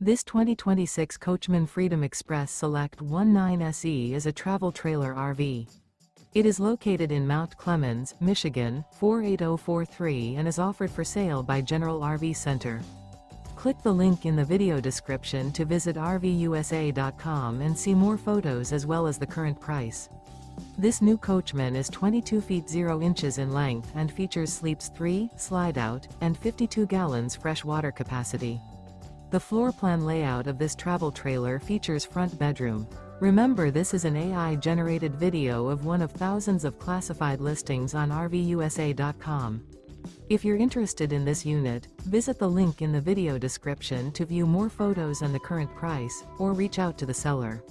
This 2026 Coachmen Freedom Express Select 19 SE is a travel trailer RV. It is located in Mount Clemens, Michigan, 48043 and is offered for sale by General RV Center. Click the link in the video description to visit RVUSA.com and see more photos as well as the current price. This new Coachmen is 22 feet 0 inches in length and features sleeps 3, Slideout, and 52 gallons fresh water capacity. The floor plan layout of this travel trailer features front bedroom. Remember, this is an AI-generated video of one of thousands of classified listings on RVUSA.com. If you're interested in this unit, visit the link in the video description to view more photos and the current price, or reach out to the seller.